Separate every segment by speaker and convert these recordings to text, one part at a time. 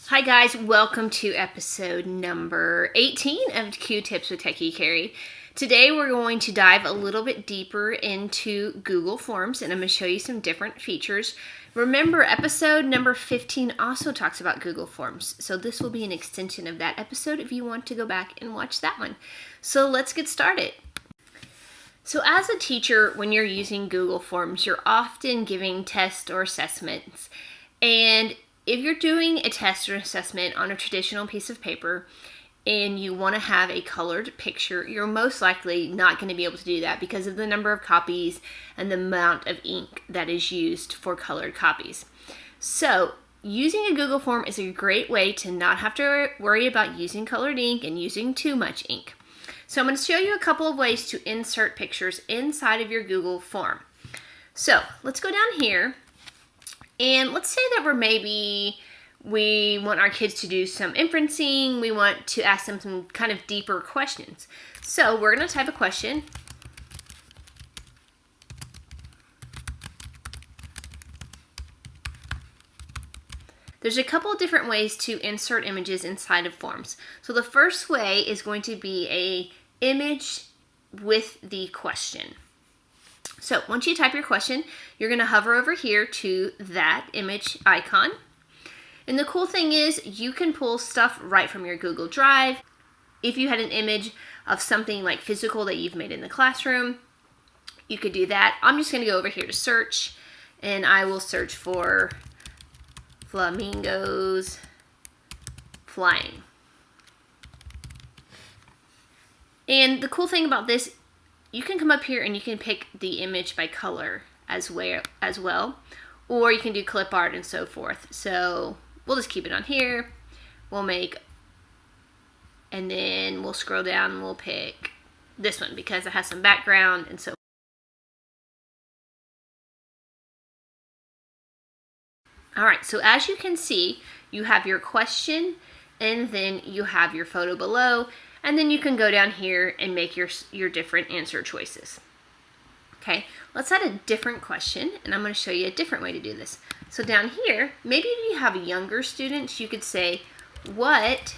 Speaker 1: Hi guys, welcome to episode number 18 of Q-Tips with Techie Cari. Today we're going to dive a little bit deeper into Google Forms and I'm going to show you some different features. Remember, episode number 15 also talks about Google Forms, so this will be an extension of that episode if you want to go back and watch that one. So let's get started. So as a teacher, when you're using Google Forms, you're often giving tests or assessments, and if you're doing a test or assessment on a traditional piece of paper and you want to have a colored picture, you're most likely not going to be able to do that because of the number of copies and the amount of ink that is used for colored copies. So using a Google form is a great way to not have to worry about using colored ink and using too much ink. So I'm going to show you a couple of ways to insert pictures inside of your Google form. So let's go down here. And let's say that we want our kids to do some inferencing. We want to ask them some kind of deeper questions. So we're going to type a question. There's a couple of different ways to insert images inside of forms. So the first way is going to be an image with the question. So once you type your question, you're going to hover over here to that image icon. And the cool thing is you can pull stuff right from your Google Drive. If you had an image of something like physical that you've made in the classroom, you could do that. I'm just going to go over here to search, and I will search for flamingos flying. And the cool thing about this, you can come up here and you can pick the image by color as well, or you can do clip art and so forth. So we'll just keep it on here. And then we'll scroll down and we'll pick this one because it has some background and so forth. All right, so as you can see, you have your question and then you have your photo below. And then you can go down here and make your different answer choices. Okay, let's add a different question, and I'm going to show you a different way to do this. So down here, maybe if you have younger students, you could say, what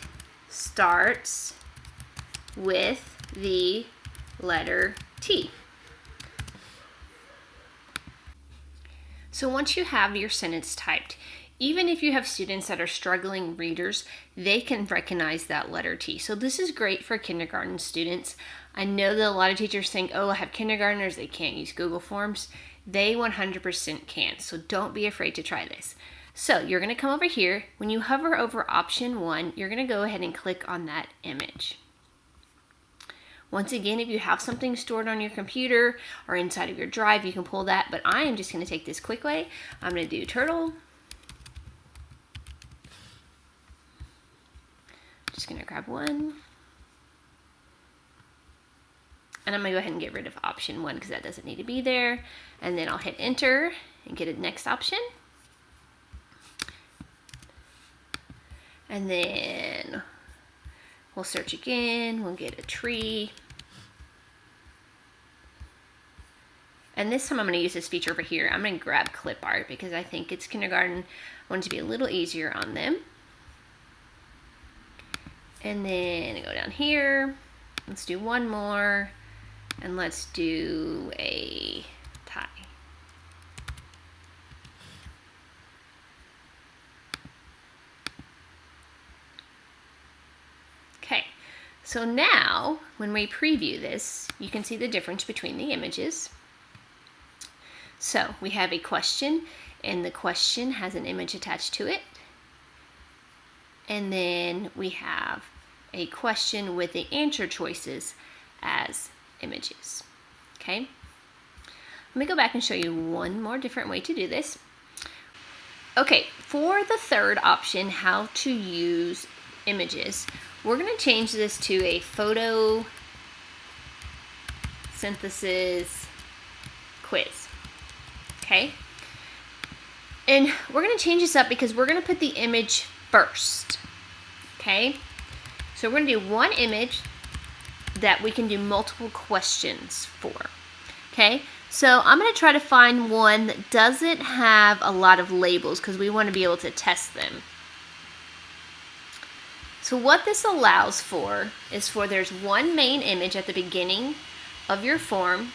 Speaker 1: starts with the letter T? So once you have your sentence typed, even if you have students that are struggling readers, they can recognize that letter T. So this is great for kindergarten students. I know that a lot of teachers think, oh, I have kindergartners, they can't use Google Forms. They 100% can, so don't be afraid to try this. So you're gonna come over here. When you hover over option 1, you're gonna go ahead and click on that image. Once again, if you have something stored on your computer or inside of your drive, you can pull that, but I am just gonna take this quick way. I'm gonna do turtle. Just gonna grab one. And I'm gonna go ahead and get rid of option 1 because that doesn't need to be there. And then I'll hit enter and get a next option. And then we'll search again, we'll get a tree. And this time I'm gonna use this feature over here. I'm gonna grab clip art because I think it's kindergarten. I want it to be a little easier on them. And then go down here, let's do one more, and let's do a tie. Okay, so now when we preview this, you can see the difference between the images. So we have a question, and the question has an image attached to it. And then we have a question with the answer choices as images. Okay. Let me go back and show you one more different way to do this. Okay, for the third option, how to use images, we're going to change this to a photo synthesis quiz. Okay. And we're going to change this up because we're going to put the image first. Okay, so we're going to do one image that we can do multiple questions for. Okay, so I'm going to try to find one that doesn't have a lot of labels because we want to be able to test them. So what this allows for is there's one main image at the beginning of your form,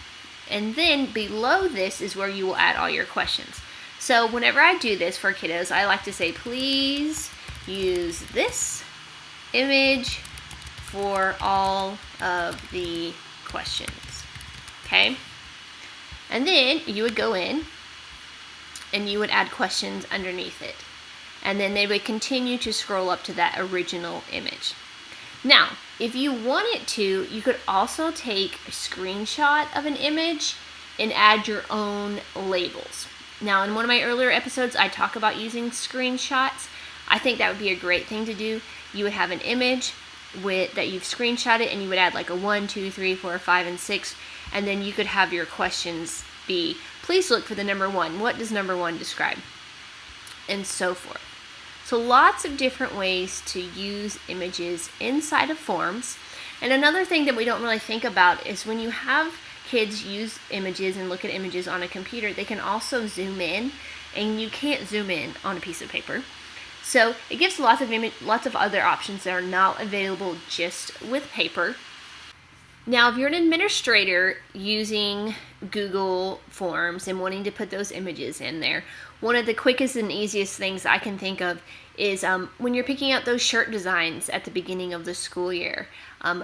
Speaker 1: and then below this is where you will add all your questions. So whenever I do this for kiddos, I like to say, please use this image for all of the questions. Okay? And then you would go in and you would add questions underneath it. And then they would continue to scroll up to that original image. Now, if you wanted to, you could also take a screenshot of an image and add your own labels. Now, in one of my earlier episodes, I talk about using screenshots. I think that would be a great thing to do. You would have an image that you've screenshotted, and you would add like a 1, 2, 3, 4, 5, and 6, and then you could have your questions be, please look for the number 1. What does number 1 describe? And so forth. So lots of different ways to use images inside of forms. And another thing that we don't really think about is when you have kids use images and look at images on a computer, they can also zoom in, and you can't zoom in on a piece of paper. So it gives lots of other options that are not available just with paper. Now, if you're an administrator using Google Forms and wanting to put those images in there, one of the quickest and easiest things I can think of is when you're picking out those shirt designs at the beginning of the school year.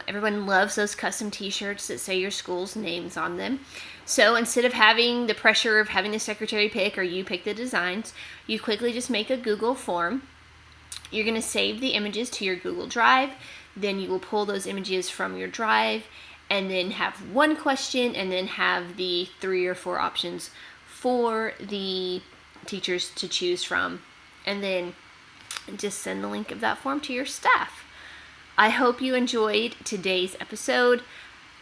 Speaker 1: Everyone loves those custom t-shirts that say your school's names on them. So instead of having the pressure of having the secretary pick or you pick the designs, you quickly just make a Google form. You're going to save the images to your Google Drive. Then you will pull those images from your drive and then have one question and then have the 3 or 4 options for the teachers to choose from. And then just send the link of that form to your staff. I hope you enjoyed today's episode.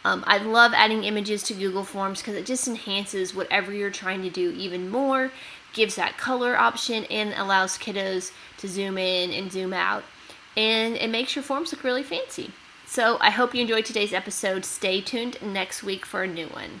Speaker 1: I love adding images to Google Forms because it just enhances whatever you're trying to do even more, gives that color option, and allows kiddos to zoom in and zoom out. And it makes your forms look really fancy. So I hope you enjoyed today's episode. Stay tuned next week for a new one.